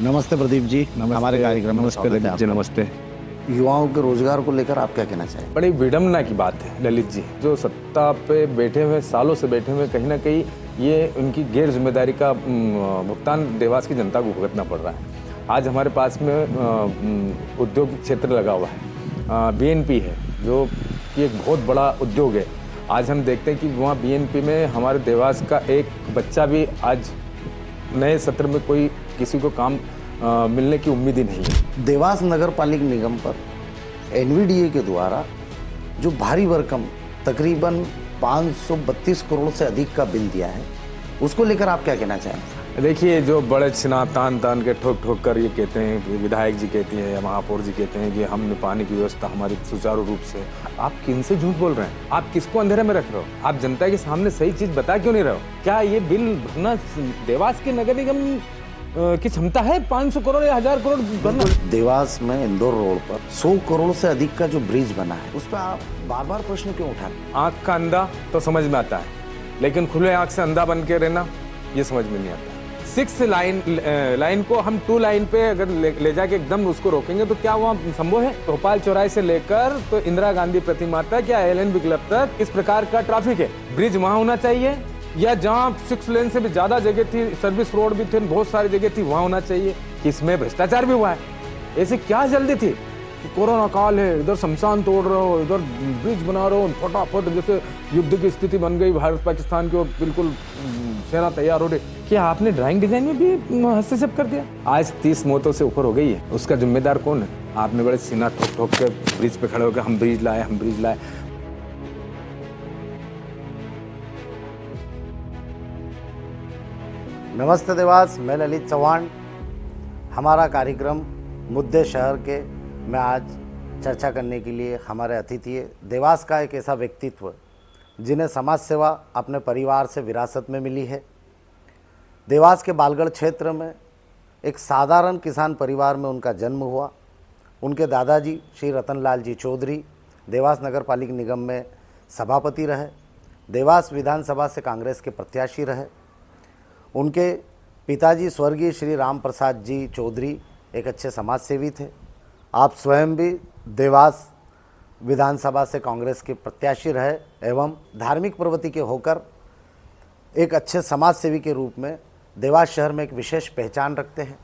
नमस्ते प्रदीप जी, हमारे कार्यक्रम में नमस्ते स्वागत है ललित जी, आपका। नमस्ते। युवाओं के रोजगार को लेकर आप क्या कहना चाहेंगे? बड़ी विडम्बना की बात है ललित जी, जो सत्ता पे बैठे हुए सालों से बैठे हुए कहीं ना कहीं ये उनकी गैर जिम्मेदारी का भुगतान देवास की जनता को भुगतना पड़ रहा है। आज हमारे पास में उद्योग क्षेत्र लगा हुआ है, बीएनपी है जो कि एक बहुत बड़ा उद्योग है। आज हम देखते हैं कि वहाँ बीएनपी में हमारे देवास का एक बच्चा भी आज नए सत्र में कोई किसी को काम मिलने की उम्मीद ही नहीं है। देवास नगर पालिक निगम पर एनवीडीए के द्वारा जो भारी भरकम तकरीबन 532 करोड़ से अधिक का बिल दिया है, उसको लेकर आप क्या कहना चाहेंगे? देखिए, जो बड़े छिना तान तान के ठोक ठोक कर ये कहते हैं, विधायक जी कहती हैं या महापौर जी कहते हैं कि हमने पानी की व्यवस्था हमारी सुचारू रूप से। आप किनसे झूठ बोल रहे हैं? आप किसको अंधेरे में रख रहे हो? आप जनता के सामने सही चीज बता क्यों नहीं रहे हो? क्या ये बिल भरना देवास के नगर निगम की क्षमता है? 500 करोड़ या 1000 करोड़ भरना? देवास में इंदौर रोड पर 100 करोड़ से अधिक का जो ब्रिज बना है, उस पर आप बार बार प्रश्न क्यों उठा रहे हैं? आंख का अंधा तो समझ में आता है, लेकिन खुले आंख से अंधा बन के रहना ये समझ में नहीं आता। 6 लाइन को हम 2 लाइन पे अगर ले जाके एकदम उसको रोकेंगे तो क्या वहाँ संभव है? भोपाल चौराहे से लेकर तो इंदिरा गांधी प्रतिमा तक या एलएनबी क्लब तक इस प्रकार का ट्रैफिक है। ब्रिज वहाँ होना चाहिए, या जहाँ 6 लेन से भी ज्यादा जगह थी, सर्विस रोड भी थे, बहुत सारी जगह थी, वहाँ होना चाहिए। इसमें भ्रष्टाचार भी हुआ है। ऐसे क्या जल्दी थी? कोरोना काल है, इधर शमशान तोड़ रहे हो, इधर ब्रिज बना रहे हो, फटाफट जैसे युद्ध की स्थिति बन गई भारत पाकिस्तान की, और बिल्कुल सेना तैयार हो रही। क्या आपने ड्राइंग डिजाइन में भी हस्तक्षेप कर दिया? आज 30 मौतों से ऊपर हो गई है, उसका जिम्मेदार कौन है? आपने बड़े सीना ठोक ठोक के ब्रिज पे खड़े होकर हम ब्रिज लाए, हम ब्रिज लाए। नमस्ते देवास, मैं ललित चौहान। हमारा कार्यक्रम मुद्दे शहर के में आज चर्चा करने के लिए हमारे अतिथि है देवास का एक ऐसा व्यक्तित्व जिन्हें समाज सेवा अपने परिवार से विरासत में मिली है। देवास के बालगढ़ क्षेत्र में एक साधारण किसान परिवार में उनका जन्म हुआ। उनके दादाजी श्री रतनलाल जी चौधरी देवास नगर पालिक निगम में सभापति रहे। देवास विधानसभा से कांग्रेस के प्रत्याशी रहे। उनके पिताजी स्वर्गीय श्री राम प्रसाद जी चौधरी एक अच्छे समाजसेवी थे। आप स्वयं भी देवास विधानसभा से कांग्रेस के प्रत्याशी रहे एवं धार्मिक प्रवृत्ति के होकर एक अच्छे समाजसेवी के रूप में देवास शहर में एक विशेष पहचान रखते हैं।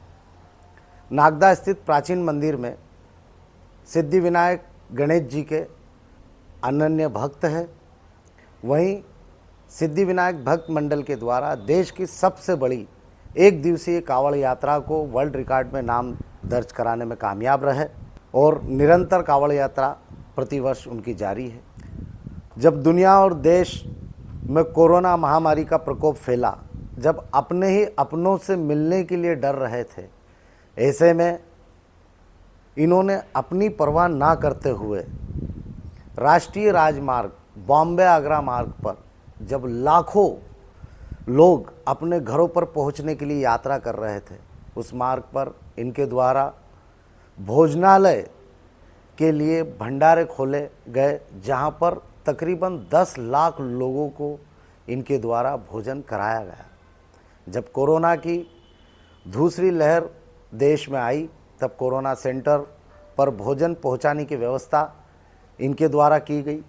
नागदा स्थित प्राचीन मंदिर में सिद्धिविनायक गणेश जी के अनन्य भक्त हैं। वहीं सिद्धिविनायक भक्त मंडल के द्वारा देश की सबसे बड़ी एक दिवसीय कांवड़ यात्रा को वर्ल्ड रिकॉर्ड में नाम दर्ज कराने में कामयाब रहे और निरंतर कांवड़ यात्रा प्रतिवर्ष उनकी जारी है। जब दुनिया और देश में कोरोना महामारी का प्रकोप फैला, जब अपने ही अपनों से मिलने के लिए डर रहे थे, ऐसे में इन्होंने अपनी परवाह ना करते हुए राष्ट्रीय राजमार्ग बॉम्बे आगरा मार्ग पर जब लाखों लोग अपने घरों पर पहुंचने के लिए यात्रा कर रहे थे, उस मार्ग पर इनके द्वारा भोजनालय के लिए भंडारे खोले गए, जहां पर तकरीबन 10 लाख लोगों को इनके द्वारा भोजन कराया गया। जब कोरोना की दूसरी लहर देश में आई, तब कोरोना सेंटर पर भोजन पहुंचाने की व्यवस्था इनके द्वारा की गई।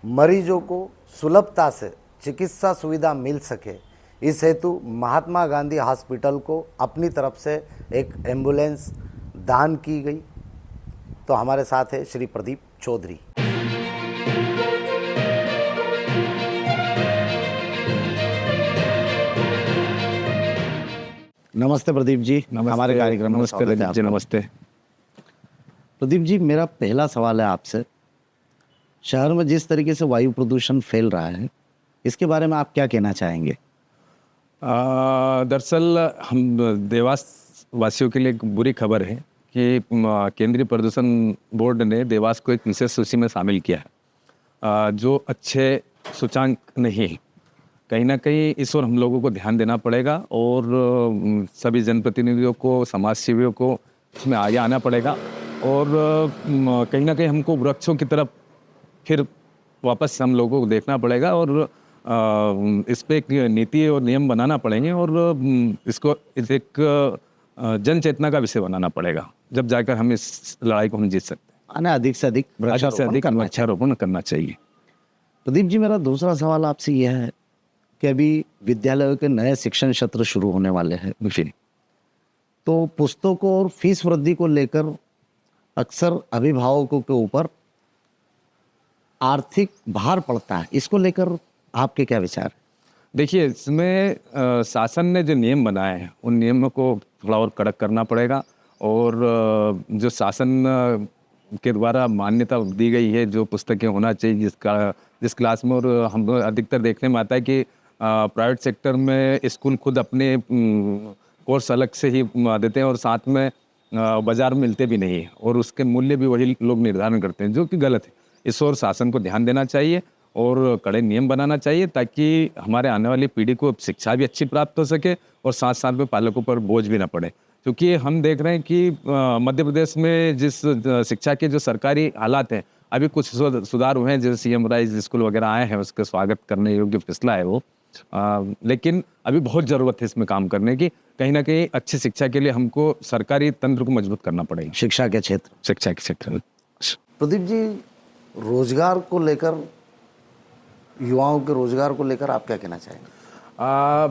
मरीजों को सुलभता से चिकित्सा सुविधा मिल सके, इस हेतु महात्मा गांधी हॉस्पिटल को अपनी तरफ से एक एम्बुलेंस दान की गई। तो हमारे साथ है श्री प्रदीप चौधरी। नमस्ते प्रदीप जी, हमारे कार्यक्रम में नमस्ते स्वागत है ललित जी, आपका। नमस्ते। प्रदीप जी, मेरा पहला सवाल है आपसे। शहर में जिस तरीके से वायु प्रदूषण फैल रहा है, इसके बारे में आप क्या कहना चाहेंगे? दरअसल हम देवास वासियों के लिए एक बुरी खबर है कि केंद्रीय प्रदूषण बोर्ड ने देवास को एक विशेष सूची में शामिल किया है, जो अच्छे सूचांक नहीं है। कहीं ना कहीं इस ओर हम लोगों को ध्यान देना पड़ेगा और सभी जनप्रतिनिधियों को, समाज सेवियों को इसमें आगे आना पड़ेगा और कहीं ना कहीं हमको वृक्षों की तरफ फिर वापस हम लोगों को देखना पड़ेगा और इस पे एक नीति और नियम बनाना पड़ेंगे और इसको एक जन चेतना का विषय बनाना पड़ेगा, जब जाकर हम इस लड़ाई को हम जीत सकते हैं। आने अधिक से अधिक अधिक से वृक्षारोपण अधिक करना चाहिए। वृक्षारोपण करना चाहिए। प्रदीप जी, मेरा दूसरा सवाल आपसे यह है कि अभी विद्यालयों के नए शिक्षण सत्र शुरू होने वाले हैं, जी। तो पुस्तकों और फीस वृद्धि को लेकर अक्सर अभिभावकों के ऊपर आर्थिक भार पड़ता है, इसको लेकर आपके क्या विचार हैं? देखिए, इसमें शासन ने जो नियम बनाए हैं उन नियमों को थोड़ा और कड़क करना पड़ेगा, और जो शासन के द्वारा मान्यता दी गई है जो पुस्तकें होना चाहिए जिस क्लास में, और हम अधिकतर देखने में आता है कि प्राइवेट सेक्टर में स्कूल खुद अपने कोर्स अलग से ही देते हैं और साथ में बाजार में मिलते भी नहीं है, और उसके मूल्य भी वही लोग निर्धारण करते हैं, जो कि गलत है। इस ओर शासन को ध्यान देना चाहिए और कड़े नियम बनाना चाहिए, ताकि हमारे आने वाली पीढ़ी को शिक्षा भी अच्छी प्राप्त हो सके और साथ साथ में पालकों पर बोझ भी ना पड़े। क्योंकि हम देख रहे हैं कि मध्य प्रदेश में जिस शिक्षा के जो सरकारी हालात हैं, अभी कुछ सुधार हुए हैं, जैसे सीएम राइज स्कूल वगैरह आए हैं, उसके स्वागत करने योग्य फैसला है वो, लेकिन अभी बहुत ज़रूरत है इसमें काम करने की। कहीं ना कहीं अच्छी शिक्षा के लिए हमको सरकारी तंत्र को मजबूत करना पड़ेगा, शिक्षा के क्षेत्र में। प्रदीप जी, रोजगार को लेकर, युवाओं के रोजगार को लेकर आप क्या कहना चाहेंगे?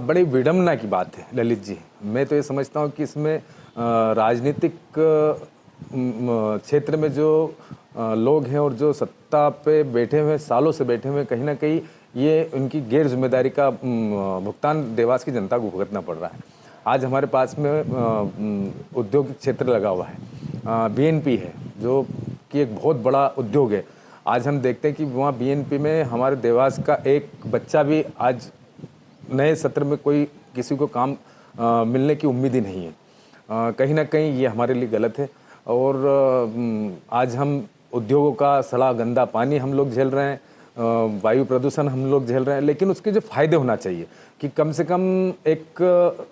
बड़ी विडम्बना की बात है ललित जी। मैं तो ये समझता हूँ कि इसमें राजनीतिक क्षेत्र में जो लोग हैं और जो सत्ता पे बैठे हुए, सालों से बैठे हुए, कहीं ना कहीं ये उनकी गैर जिम्मेदारी का भुगतान देवास की जनता को भुगतना पड़ रहा है। आज हमारे पास में उद्योग क्षेत्र लगा हुआ है, बीएनपी है, जो कि एक बहुत बड़ा उद्योग है। आज हम देखते हैं कि वहाँ बीएनपी में हमारे देवास का एक बच्चा भी आज नए सत्र में कोई किसी को काम मिलने की उम्मीद ही नहीं है। कहीं ना कहीं ये हमारे लिए गलत है, और आज हम उद्योगों का सड़ा गंदा पानी हम लोग झेल रहे हैं, वायु प्रदूषण हम लोग झेल रहे हैं, लेकिन उसके जो फायदे होना चाहिए कि कम से कम एक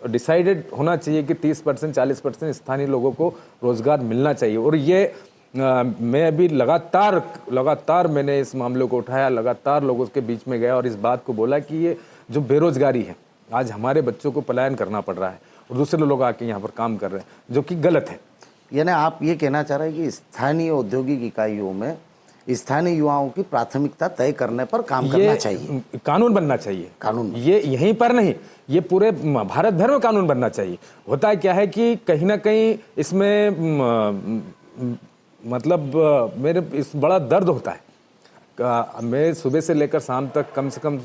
डिसाइडेड होना चाहिए कि 30% 40% स्थानीय लोगों को रोजगार मिलना चाहिए। और ये मैं अभी लगातार मैंने इस मामले को उठाया, लगातार लोगों के बीच में गया और इस बात को बोला कि ये जो बेरोजगारी है, आज हमारे बच्चों को पलायन करना पड़ रहा है और दूसरे लोग आके यहाँ पर काम कर रहे हैं, जो कि गलत है। यानी आप ये कहना चाह रहे हैं कि स्थानीय औद्योगिक इकाइयों में स्थानीय युवाओं की प्राथमिकता तय करने पर काम करना चाहिए, कानून बनना चाहिए। कानून ये यहीं पर नहीं, ये पूरे भारत भर में कानून बनना चाहिए। होता क्या है कि कहीं ना कहीं इसमें मतलब मेरे इस बड़ा दर्द होता है। मैं सुबह से लेकर शाम तक कम से कम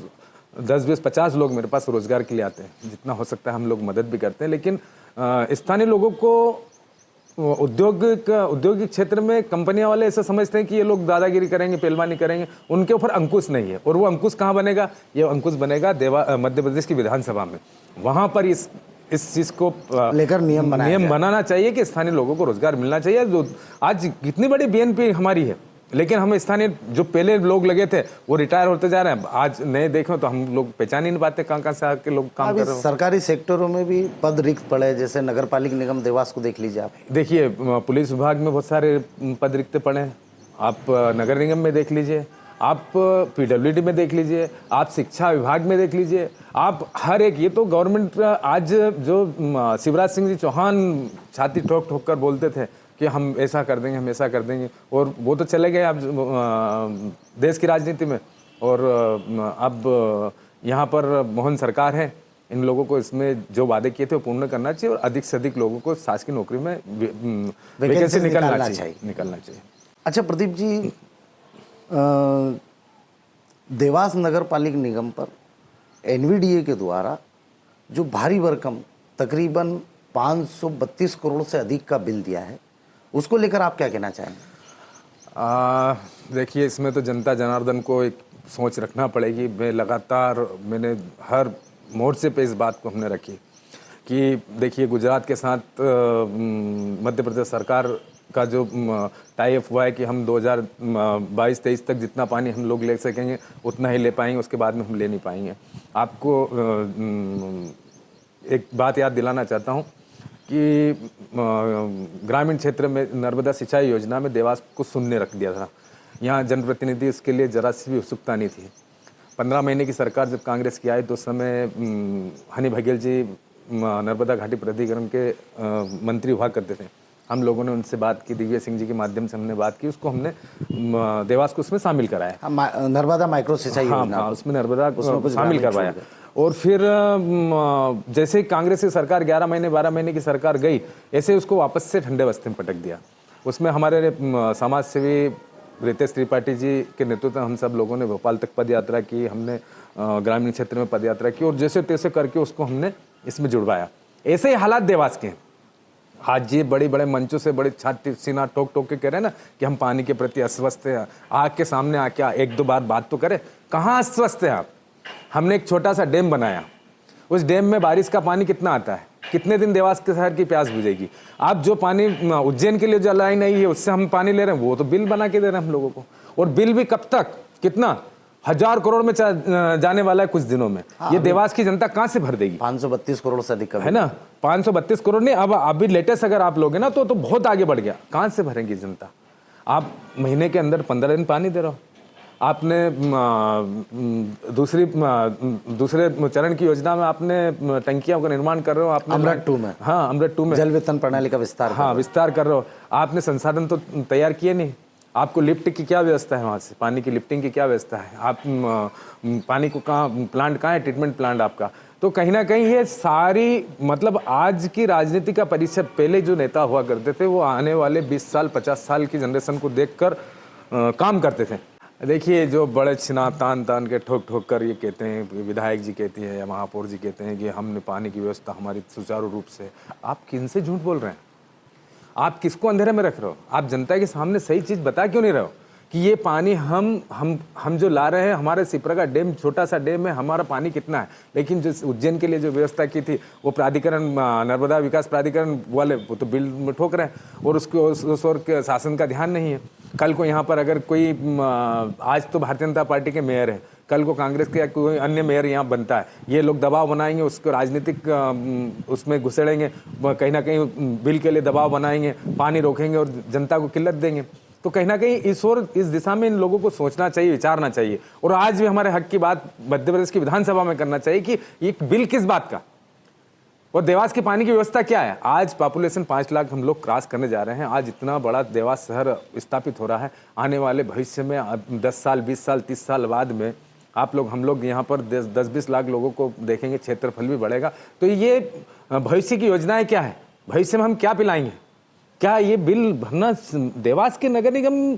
10-20-50 लोग मेरे पास रोजगार के लिए आते हैं, जितना हो सकता है हम लोग मदद भी करते हैं, लेकिन स्थानीय लोगों को औद्योगिक क्षेत्र में कंपनियां वाले ऐसा समझते हैं कि ये लोग दादागिरी करेंगे, पहलवानी करेंगे, उनके ऊपर अंकुश नहीं है। और वो अंकुश कहाँ बनेगा? ये अंकुश बनेगा मध्य प्रदेश की विधानसभा में। वहां पर इस चीज को लेकर नियम बनाना चाहिए कि स्थानीय लोगों को रोजगार मिलना चाहिए। जो आज कितनी बड़ी बीएनपी हमारी है, लेकिन हम स्थानीय जो पहले लोग लगे थे वो रिटायर होते जा रहे हैं। आज नए देखें तो हम लोग पहचान ही नहीं पाते कहाँ से आके लोग काम कर रहे हैं। सरकारी सेक्टरों में भी पद रिक्त पड़े, जैसे नगर पालिक निगम देवास को देख लीजिए आप। देखिए, पुलिस विभाग में बहुत सारे पद रिक्त पड़े हैं, आप नगर निगम में देख लीजिए, आप पीडब्ल्यूडी में देख लीजिए, आप शिक्षा विभाग में देख लीजिए, आप हर एक, ये तो गवर्नमेंट आज जो शिवराज सिंह जी चौहान छाती ठोक ठोक कर बोलते थे कि हम ऐसा कर देंगे, हम ऐसा कर देंगे, और वो तो चले गए अब देश की राजनीति में। और अब यहाँ पर मोहन सरकार है, इन लोगों को इसमें जो वादे किए थे वो पूर्ण करना चाहिए और अधिक से अधिक लोगों को शासकीय नौकरी में वैकेंसी निकालना चाहिए। अच्छा प्रदीप जी, देवास नगर पालिक निगम पर एनवीडीए के द्वारा जो भारी भरकम तकरीबन 532 करोड़ से अधिक का बिल दिया है, उसको लेकर आप क्या कहना चाहेंगे? देखिए, इसमें तो जनता जनार्दन को एक सोच रखना पड़ेगी। मैंने हर मोर्चे पे इस बात को हमने रखी कि देखिए, गुजरात के साथ मध्य प्रदेश सरकार का जो टाई अप हुआ है कि हम 2022-23 तक जितना पानी हम लोग ले सकेंगे उतना ही ले पाएंगे, उसके बाद में हम ले नहीं पाएंगे। आपको एक बात याद दिलाना चाहता हूँ कि ग्रामीण क्षेत्र में नर्मदा सिंचाई योजना में देवास को शून्य रख दिया था। यहाँ जनप्रतिनिधि इसके लिए जरा सी भी उत्सुकता नहीं थी। 15 महीने की सरकार जब कांग्रेस की आई तो उस समय हनी बघेल जी नर्मदा घाटी प्राधिकरण के मंत्री हुआ करते थे, हम लोगों ने उनसे बात की, दिव्य सिंह जी के माध्यम से हमने बात की, उसको हमने देवास को उसमें शामिल कराया। नर्मदा माइक्रो सिंचाई योजना, हाँ, उसमें नर्मदा उसमें शामिल करवाया। और फिर जैसे कांग्रेस की सरकार 11 महीने 12 महीने की सरकार गई, ऐसे उसको वापस से ठंडे बस्ते में पटक दिया। उसमें हमारे समाज सेवी रितेश त्रिपाठी जी के नेतृत्व में हम सब लोगों ने भोपाल तक पद यात्रा की, हमने ग्रामीण क्षेत्र में पद यात्रा की और जैसे तैसे करके उसको हमने इसमें जुड़वाया। ऐसे ही हालात देवास के हैं। आज ये बड़े बड़े मंचों से बड़े छाती सीना ठोक ठोक के कह रहे हैं ना कि हम पानी के प्रति अस्वस्थ हैं। आग के सामने आके एक दो बार बात तो करें, कहाँ अस्वस्थ है आप? हमने एक छोटा सा डैम बनाया, उस डैम में बारिश का पानी कितना आता है, कितने दिन देवास के शहर की प्यास बुझेगी? आप जो पानी उज्जैन के लिए जो लाइन आई है उससे हम पानी ले रहे हैं, वो तो बिल बना के दे रहे हैं हम लोगों को। और बिल भी कब तक, कितना 1000 करोड़ में जाने वाला है कुछ दिनों में। ये देवास की जनता कहां से भर देगी? 532 करोड़ से अधिक है ना, 532 करोड़ नहीं, अब अभी लेटेस्ट अगर आप लोगे ना तो बहुत आगे बढ़ गया। कहां से भरेंगी जनता? आप महीने के अंदर 15 दिन पानी दे रहे हो। आपने दूसरे चरण की योजना में आपने टंकियों का निर्माण कर रहे हो, आपने अमृत 2 में, हाँ अमृत 2 में जल वितरण प्रणाली का विस्तार, हाँ विस्तार कर रहे हो। आपने संसाधन तो तैयार किए नहीं। आपको लिफ्ट की क्या व्यवस्था है, वहाँ से पानी की लिफ्टिंग की क्या व्यवस्था है? आप पानी को कहाँ, प्लांट कहाँ है, ट्रीटमेंट प्लांट आपका? तो कहीं ना कहीं ये सारी मतलब आज की राजनीति का परिचय, पहले जो नेता हुआ करते थे वो आने वाले 20 साल 50 साल की जनरेशन को देखकर काम करते थे। देखिए जो बड़े छिना तान तान के ठोक ठोक कर ये कहते हैं, विधायक जी कहती है या महापौर जी कहते हैं कि हमने पानी की व्यवस्था हमारी सुचारू रूप से, आप किन से झूठ बोल रहे हैं? आप किसको अंधेरे में रख रहे हो? आप जनता के सामने सही चीज बता क्यों नहीं रहे हो कि ये पानी हम जो ला रहे हैं, हमारे सिपरा का डैम छोटा सा डैम है, हमारा पानी कितना है? लेकिन जो उज्जैन के लिए जो व्यवस्था की थी वो प्राधिकरण, नर्मदा विकास प्राधिकरण वाले, वो तो बिल में ठोक रहे हैं और उसको उस ओर के शासन का ध्यान नहीं है। कल को यहाँ पर अगर कोई, आज तो भारतीय जनता पार्टी के मेयर है, कल को कांग्रेस के या कोई अन्य मेयर यहाँ बनता है, ये लोग दबाव बनाएंगे, उसको राजनीतिक उसमें घुसेड़ेंगे, कहीं ना कहीं बिल के लिए दबाव बनाएंगे, पानी रोकेंगे और जनता को किल्लत देंगे। तो कहीं ना कहीं इस दिशा में इन लोगों को सोचना चाहिए, विचारना चाहिए। और आज भी हमारे हक की बात मध्य प्रदेश की विधानसभा में करना चाहिए कि ये बिल किस बात का, और देवास की पानी की व्यवस्था क्या है। आज पॉपुलेशन 5 लाख हम लोग क्रॉस करने जा रहे हैं। आज इतना बड़ा देवास शहर स्थापित हो रहा है। आने वाले भविष्य में 10 साल 20 साल 30 साल बाद में हम लोग यहाँ पर 10-20 लाख लोगों को देखेंगे, क्षेत्रफल भी बढ़ेगा। तो ये भविष्य की योजनाएं क्या है? भविष्य में हम क्या पिलाएंगे? क्या ये बिल भरना देवास के नगर निगम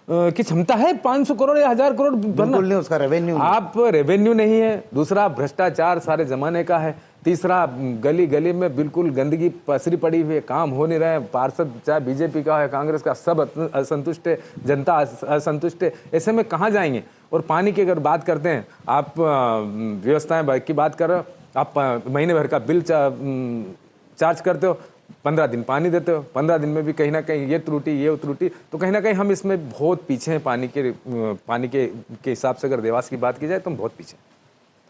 की क्षमता है? 500 करोड़ या 1000 करोड़ भरना? नहीं, उसका रेवेन्यू, आप रेवेन्यू नहीं है। दूसरा, भ्रष्टाचार सारे जमाने का है। तीसरा, गली गली में बिल्कुल गंदगी पसरी पड़ी हुई है, काम हो नहीं रहा है। पार्षद चाहे बीजेपी का है, कांग्रेस का, सब असंतुष्ट है, जनता असंतुष्ट है। ऐसे में कहाँ जाएंगे? और पानी की अगर बात करते हैं, आप व्यवस्थाएं की बात कर रहे हो, आप महीने भर का बिल चार्ज करते हो, 15 दिन पानी देते हो, 15 दिन में भी कहीं ना कहीं ये त्रुटि। तो कहीं ना कहीं हम इसमें बहुत पीछे हैं। पानी के हिसाब से अगर देवास की बात की जाए तो हम बहुत पीछे।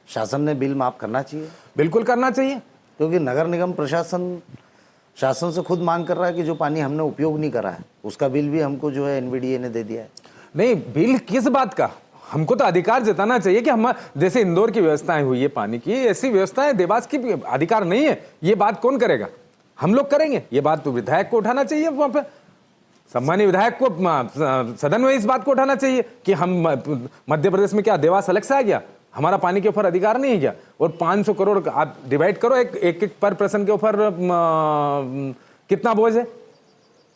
शासन ने बिल माफ करना चाहिए, बिल्कुल करना चाहिए, क्योंकि नगर निगम प्रशासन शासन से खुद मांग कर रहा है कि जो पानी हमने उपयोग नहीं करा है उसका बिल भी हमको जो है एनवीडीए ने दे दिया है। नहीं, बिल किस बात का? हमको तो अधिकार जताना चाहिए कि हम, जैसे इंदौर की व्यवस्थाएं हुई है पानी की, ऐसी व्यवस्थाएं देवास की अधिकार नहीं है। ये बात कौन करेगा? हम लोग करेंगे। ये बात तो विधायक को उठाना चाहिए, वहां पे सम्मानीय विधायक को सदन में इस बात को उठाना चाहिए कि हम मध्य प्रदेश में क्या देवास अलग से आ गया? हमारा पानी के ऊपर अधिकार नहीं है क्या? और 500 करोड़ आप डिवाइड करो एक पर पर्सन के ऊपर, कितना बोझ है?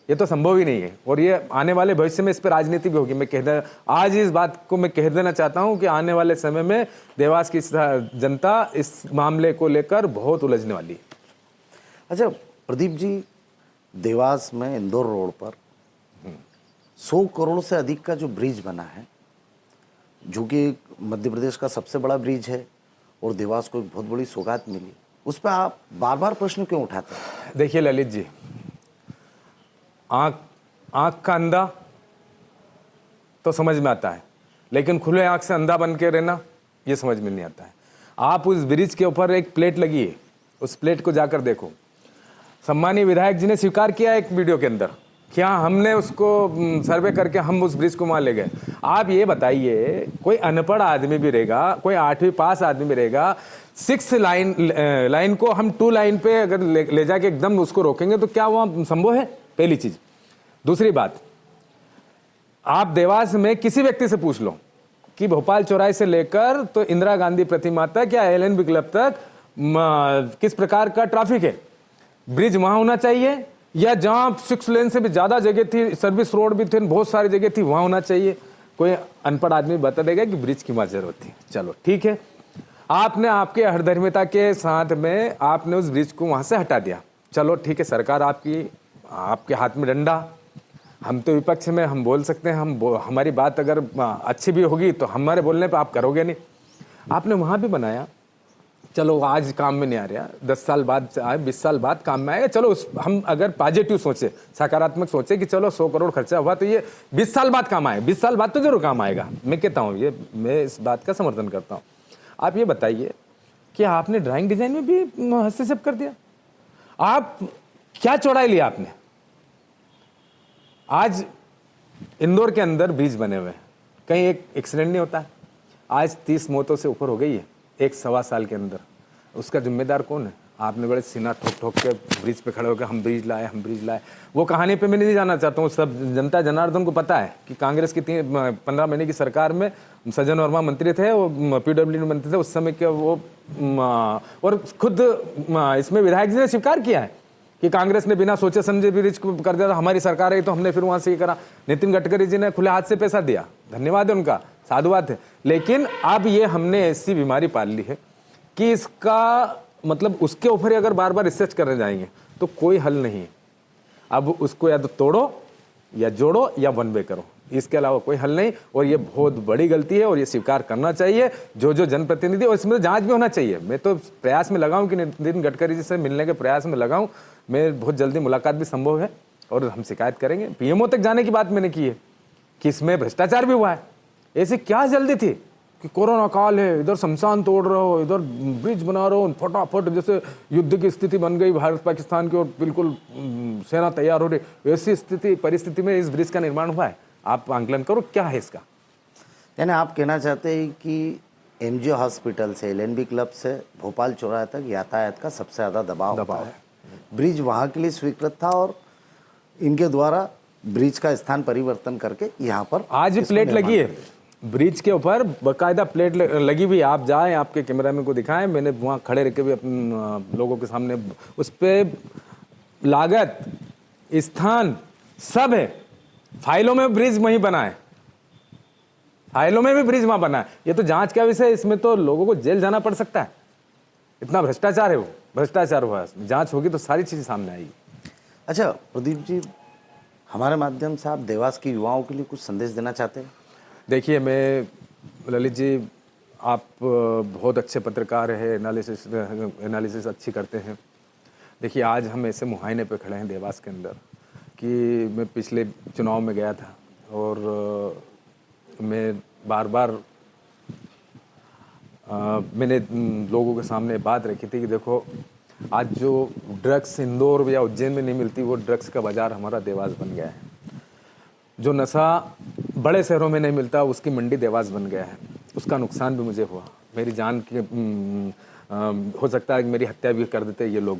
ये तो संभव ही नहीं है। और ये आने वाले भविष्य में इस पर राजनीति भी होगी। आज इस बात को मैं कह देना चाहता हूं कि आने वाले समय में देवास की जनता इस मामले को लेकर बहुत उलझने वाली है। अच्छा प्रदीप जी, देवास में इंदौर रोड पर 100 करोड़ से अधिक का जो ब्रिज बना है, जो कि मध्य प्रदेश का सबसे बड़ा ब्रिज है और देवास को एक बहुत बड़ी सौगात मिली, उस पर आप बार बार प्रश्न क्यों उठाते हैं? देखिए ललित जी, आंख का अंधा तो समझ में आता है, लेकिन खुले आंख से अंधा बन के रहना ये समझ में नहीं आता है। आप उस ब्रिज के ऊपर एक प्लेट लगी है, उस प्लेट को जाकर देखो। सम्मानीय विधायक जी ने स्वीकार किया एक वीडियो के अंदर कि हाँ, हमने उसको सर्वे करके हम उस ब्रिज को वहां ले गए। आप ये बताइए, कोई अनपढ़ आदमी भी रहेगा, कोई 8वीं पास आदमी भी रहेगा, 6 लाइन को हम 2 लाइन पे अगर ले जाके एकदम उसको रोकेंगे तो क्या वहां संभव है? पहली चीज। दूसरी बात, आप देवास में किसी व्यक्ति से पूछ लो कि भोपाल चौराहे से लेकर तो इंदिरा गांधी प्रतिमा तक या एलएनबी क्लब तक किस प्रकार का ट्रैफिक है। ब्रिज वहां होना चाहिए या जहां 6 लेन से भी ज्यादा जगह थी, सर्विस रोड भी थे, बहुत सारी जगह थी, वहां होना चाहिए। कोई अनपढ़ आदमी बता देगा कि ब्रिज की वहां जरूरत थी। चलो ठीक है, आपने आपके हरधर्मिता के साथ में आपने उस ब्रिज को वहां से हटा दिया। चलो ठीक है, सरकार आपके हाथ में डंडा, हम तो विपक्ष में हम बोल सकते हैं, हमारी बात अगर अच्छी भी होगी तो हमारे बोलने पे आप करोगे नहीं। आपने वहां भी बनाया, चलो आज काम में नहीं आ रहा, 10 साल बाद आए, 20 साल बाद काम में आएगा। चलो हम अगर पॉजिटिव सोचे, सकारात्मक सोचे कि चलो 100 करोड़ खर्चा हुआ तो ये 20 साल बाद काम आए, 20 साल बाद तो जरूर काम आएगा। मैं कहता हूँ, ये मैं इस बात का समर्थन करता हूँ। आप ये बताइए कि आपने ड्राइंग डिजाइन में भी हस्तक्षेप कर दिया। आप क्या चौड़ाई लिया आपने? आज इंदौर के अंदर ब्रिज बने हुए हैं, कहीं एक एक्सीडेंट नहीं होता है। आज 30 मौतों से ऊपर हो गई है 1-1.25 साल के अंदर। उसका जिम्मेदार कौन है? आपने बड़े सीना ठोक ठोक के ब्रिज पे खड़े होकर हम ब्रिज लाए। वो कहानी पे मैं नहीं जाना चाहता हूँ, सब जनता जनार्दन को पता है कि कांग्रेस की 15 महीने की सरकार में सज्जन वर्मा मंत्री थे, वो PWD मंत्री थे उस समय के वो, और खुद इसमें विधायक जी ने स्वीकार किया है कि कांग्रेस ने बिना सोचे समझे ब्रिज को कर दिया था, हमारी सरकार है तो हमने फिर वहां से ये करा। नितिन गडकरी जी ने खुले हाथ से पैसा दिया, धन्यवाद है उनका, साधुवाद है। लेकिन अब ये हमने ऐसी बीमारी पाल ली है कि इसका मतलब उसके ऊपर अगर बार बार रिसर्च करने जाएंगे तो कोई हल नहीं है। अब उसको या तो तोड़ो या जोड़ो या वन वे करो, इसके अलावा कोई हल नहीं। और ये बहुत बड़ी गलती है और ये स्वीकार करना चाहिए जो जनप्रतिनिधि, और इसमें जांच भी होना चाहिए। मैं तो प्रयास में लगाऊं कि नितिन गडकरी जी से मिलने के प्रयास में लगाऊं। मैं बहुत जल्दी मुलाकात भी संभव है और हम शिकायत करेंगे। पीएमओ तक जाने की बात मैंने की है कि इसमें भ्रष्टाचार भी हुआ है। ऐसी क्या जल्दी थी कि कोरोना काल है, इधर शमशान तोड़ रहे हो, इधर ब्रिज बना रहे हो, फटाफट जैसे युद्ध की स्थिति बन गई भारत पाकिस्तान की और बिल्कुल सेना तैयार हो रही। ऐसी परिस्थिति में इस ब्रिज का निर्माण हुआ है। आप आंकलन करो क्या है इसका। यानी आप कहना चाहते हैं कि MGO हॉस्पिटल से LNB क्लब से भोपाल चौराहे तक यातायात का सबसे ज़्यादा दबाव है। ब्रिज वहाँ के लिए स्वीकृत था और इनके द्वारा ब्रिज का स्थान परिवर्तन करके यहाँ पर आज प्लेट लगी है ब्रिज के ऊपर, बाकायदा प्लेट लगी हुई। आप जाएं, आपके कैमरामैन को दिखाएं, मैंने वहाँ खड़े रह के भी अपने लोगों के सामने उस पर लागत, स्थान सब है। फाइलों में ब्रिज वहीं बना है, फाइलों में भी ब्रिज वहां बना है। ये तो जांच का विषय है, इसमें तो लोगों को जेल जाना पड़ सकता है, इतना भ्रष्टाचार है। वो भ्रष्टाचार हुआ, जांच होगी तो सारी चीजें सामने आएगी। अच्छा प्रदीप जी, हमारे माध्यम से आप देवास के युवाओं के लिए कुछ संदेश देना चाहते हैं? देखिए, मैं ललित जी, आप बहुत अच्छे पत्रकार है, एनालिसिस अच्छी करते हैं। देखिए, आज हम ऐसे मुहायने पे खड़े हैं देवास के अंदर कि मैं पिछले चुनाव में गया था और मैं बार बार मैंने लोगों के सामने बात रखी थी कि देखो, आज जो ड्रग्स इंदौर या उज्जैन में नहीं मिलती, वो ड्रग्स का बाजार हमारा देवास बन गया है। जो नशा बड़े शहरों में नहीं मिलता, उसकी मंडी देवास बन गया है। उसका नुकसान भी मुझे हुआ, मेरी जान की हो सकता है कि मेरी हत्या भी कर देते ये लोग।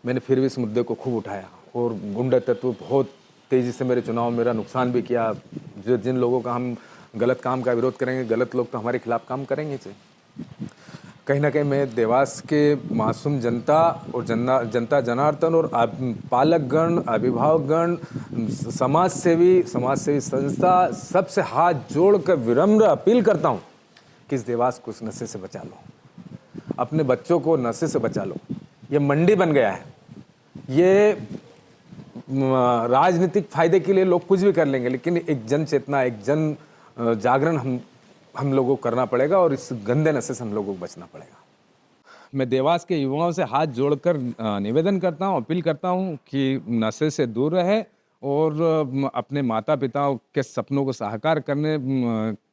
मैंने फिर भी इस मुद्दे को खूब उठाया और गुंडा तत्व बहुत तेज़ी से मेरे चुनाव मेरा नुकसान भी किया। जो जिन लोगों का हम गलत काम का विरोध करेंगे, गलत लोग तो हमारे खिलाफ काम करेंगे। कहीं ना कहीं मैं देवास के मासूम जनता और जनता जनार्दन और पालकगण, अभिभावकगण, समाज सेवी संस्था, सबसे हाथ जोड़कर विनम्र अपील करता हूँ कि इस देवास को इस नशे से बचा लो, अपने बच्चों को नशे से बचा लो। ये मंडी बन गया है, ये राजनीतिक फायदे के लिए लोग कुछ भी कर लेंगे, लेकिन एक जन चेतना, एक जन जागरण हम लोगों को करना पड़ेगा और इस गंदे नशे से हम लोगों को बचना पड़ेगा। मैं देवास के युवाओं से हाथ जोड़कर निवेदन करता हूं, अपील करता हूं कि नशे से दूर रहे और अपने माता पिता के सपनों को साकार करने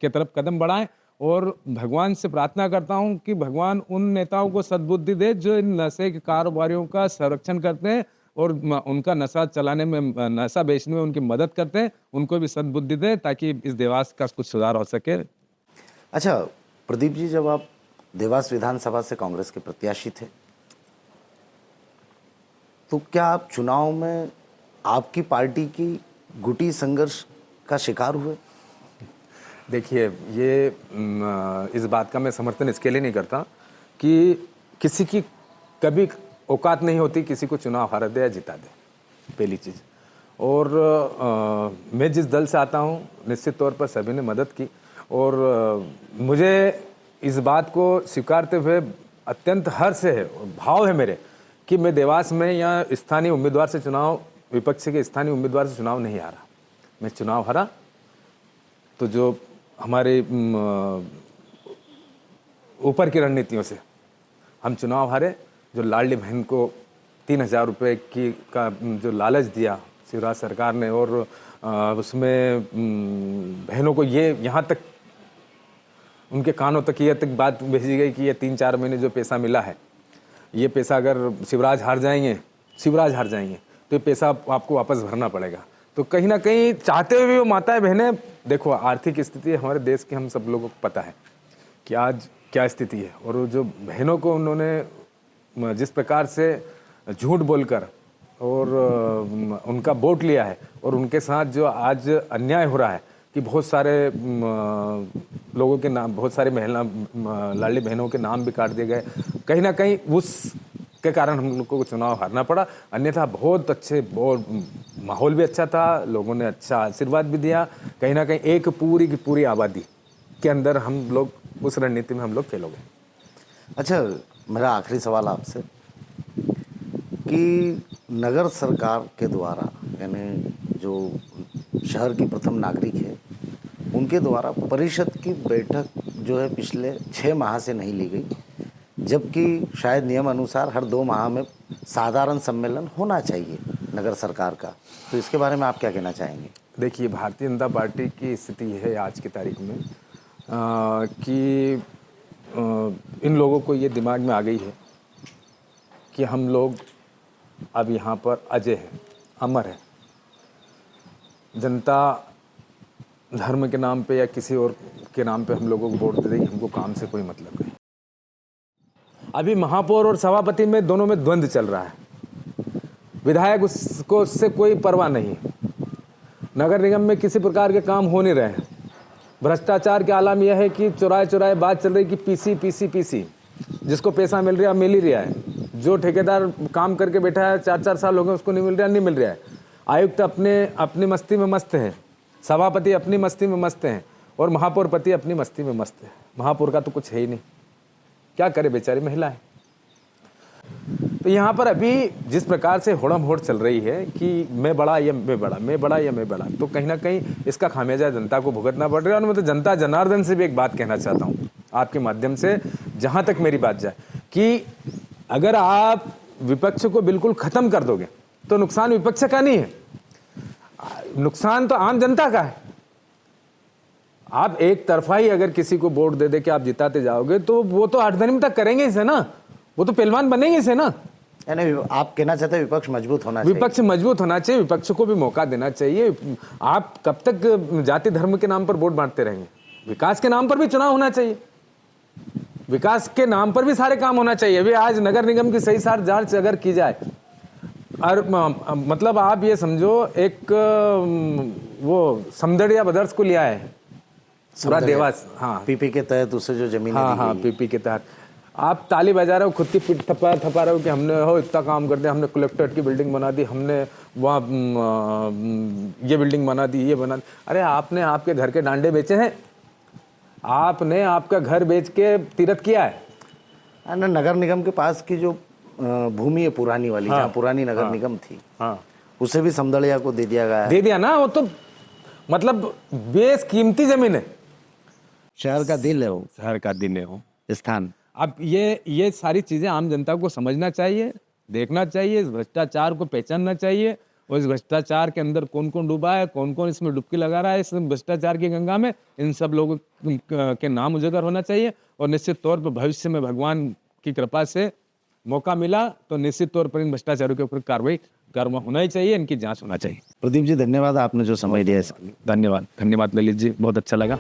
के तरफ कदम बढ़ाएं। और भगवान से प्रार्थना करता हूं कि भगवान उन नेताओं को सद्बुद्धि दे जो इन नशे के कारोबारियों का संरक्षण करते हैं और उनका नशा चलाने में, नशा बेचने में उनकी मदद करते हैं, उनको भी सद्बुद्धि दे ताकि इस देवास का कुछ सुधार हो सके। अच्छा प्रदीप जी, जब आप देवास विधानसभा से कांग्रेस के प्रत्याशी थे, तो क्या आप चुनाव में आपकी पार्टी की गुटी संघर्ष का शिकार हुए? देखिए, ये इस बात का मैं समर्थन इसके लिए नहीं करता कि किसी की कभी औकात नहीं होती किसी को चुनाव हरा दे या जिता दे, पहली चीज़। और मैं जिस दल से आता हूँ, निश्चित तौर पर सभी ने मदद की, और मुझे इस बात को स्वीकारते हुए अत्यंत हर्ष है, भाव है मेरे कि मैं देवास में या स्थानीय उम्मीदवार से चुनाव, विपक्ष के स्थानीय उम्मीदवार से चुनाव नहीं हारा। मैं चुनाव हारा तो जो हमारे ऊपर की रणनीतियों से हम चुनाव हारे। जो लाडली बहन को 3,000 रुपये की का जो लालच दिया शिवराज सरकार ने, और उसमें बहनों को ये यहाँ तक उनके कानों तक ये तक बात भेजी गई कि ये 3-4 महीने जो पैसा मिला है, ये पैसा अगर शिवराज हार जाएंगे तो ये पैसा आपको वापस भरना पड़ेगा। तो कहीं ना कहीं चाहते हुए भी वो माताएं बहनें, देखो आर्थिक स्थिति हमारे देश की हम सब लोगों को पता है कि आज क्या स्थिति है, और वो जो बहनों को उन्होंने जिस प्रकार से झूठ बोलकर और उनका वोट लिया है, और उनके साथ जो आज अन्याय हो रहा है कि बहुत सारे लोगों के नाम, बहुत सारे महिला लाडली बहनों के नाम भी काट दिए गए, कहीं ना कहीं उसके कारण हम लोगों को चुनाव हारना पड़ा। अन्यथा बहुत अच्छे, बहुत माहौल भी अच्छा था, लोगों ने अच्छा आशीर्वाद भी दिया। कहीं ना कहीं एक पूरी की पूरी आबादी के अंदर हम लोग उस रणनीति में हम लोग फेल हो गए। अच्छा, मेरा आखिरी सवाल आपसे कि नगर सरकार के द्वारा, यानी जो शहर की प्रथम नागरिक है, उनके द्वारा परिषद की बैठक जो है पिछले 6 माह से नहीं ली गई, जबकि शायद नियम अनुसार हर 2 माह में साधारण सम्मेलन होना चाहिए नगर सरकार का। तो इसके बारे में आप क्या कहना चाहेंगे? देखिए, भारतीय जनता पार्टी की स्थिति है आज की तारीख में कि इन लोगों को ये दिमाग में आ गई है कि हम लोग अब यहाँ पर अजय हैं, अमर हैं। जनता धर्म के नाम पे या किसी और के नाम पे हम लोगों को वोट दे देगी, हमको काम से कोई मतलब नहीं। अभी महापौर और सभापति में दोनों में द्वंद्व चल रहा है। विधायक उसको उससे कोई परवाह नहीं। नगर निगम में किसी प्रकार के काम हो नहीं रहे हैं। भ्रष्टाचार के आलम यह है कि चुराए चुराए बात चल रही कि पीसी, जिसको पैसा मिल रहा है मिल ही रहा है। जो ठेकेदार काम करके बैठा है 4-4 साल हो गए, उसको नहीं मिल रहा है। आयुक्त अपनी मस्ती में मस्त है, सभापति अपनी मस्ती में मस्त हैं, और महापौर पति अपनी मस्ती में मस्त है। महापौर का तो कुछ है ही नहीं, क्या करे बेचारी महिला है। तो यहाँ पर अभी जिस प्रकार से होड़म-होड़ चल रही है कि मैं बड़ा या मैं बड़ा, तो कहीं ना कहीं इसका खामियाजा जनता को भुगतना पड़ रहा है। और मैं तो जनता जनार्दन से भी एक बात कहना चाहता हूँ आपके माध्यम से, जहाँ तक मेरी बात जाए, कि अगर आप विपक्ष को बिल्कुल खत्म कर दोगे तो नुकसान विपक्ष का नहीं है, नुकसान तो आम जनता का है। आप एक तरफा ही अगर किसी को वोट दे के आप जिताते जाओगे तो वो तो 8 दिन तक करेंगे इसे ना, वो तो पहलवान बनेंगे इसे ना। यानी आप कहना चाहते हैं विपक्ष मजबूत होना चाहिए? विपक्ष मजबूत होना चाहिए, विपक्ष को भी मौका देना चाहिए। आप कब तक जाति धर्म के नाम पर वोट बांटते रहेंगे? विकास के नाम पर भी चुनाव होना चाहिए, विकास के नाम पर भी सारे काम होना चाहिए। अभी आज नगर निगम की सही सार जांच अगर की जाए, और मतलब आप ये समझो एक वो समदड़िया ब्रदर्स को लिया है पूरा देवास, हाँ, पीपी के तहत उसे जो जमीन, हाँ, पीपी के तहत आप ताली बजा रहे हो, खुद की पीठ थपा रहे हो कि हमने इतना काम कर दिया, हमने कलेक्ट्रेट की बिल्डिंग बना दी, हमने वहाँ ये बिल्डिंग बना दी, ये बना दी। अरे आपने आपके घर के डांडे बेचे हैं, आपने आपका घर बेच के तीरथ किया है। नगर निगम के पास की जो भूमि है पुरानी वाली, जहाँ पुरानी नगर निगम थी, उसे भी समदड़िया को दे दिया गया, दे दिया ना। वो तो मतलब बेशकीमती जमीन है, शहर का दिल है वो, शहर का दिन है वो स्थान। अब ये सारी चीजें आम जनता को समझना चाहिए, देखना चाहिए, इस भ्रष्टाचार को पहचानना चाहिए, और इस भ्रष्टाचार के अंदर कौन कौन डूबा है, कौन कौन इसमें डुबकी लगा रहा है इस भ्रष्टाचार की गंगा में, इन सब लोगों के नाम उजागर होना चाहिए। और निश्चित तौर पर भविष्य में भगवान की कृपा से मौका मिला तो निश्चित तौर पर इन भ्रष्टाचारों के ऊपर कार्रवाई होना ही चाहिए, इनकी जांच होना चाहिए। प्रदीप जी, धन्यवाद, आपने जो समय दिया है। धन्यवाद ललित जी, बहुत अच्छा लगा।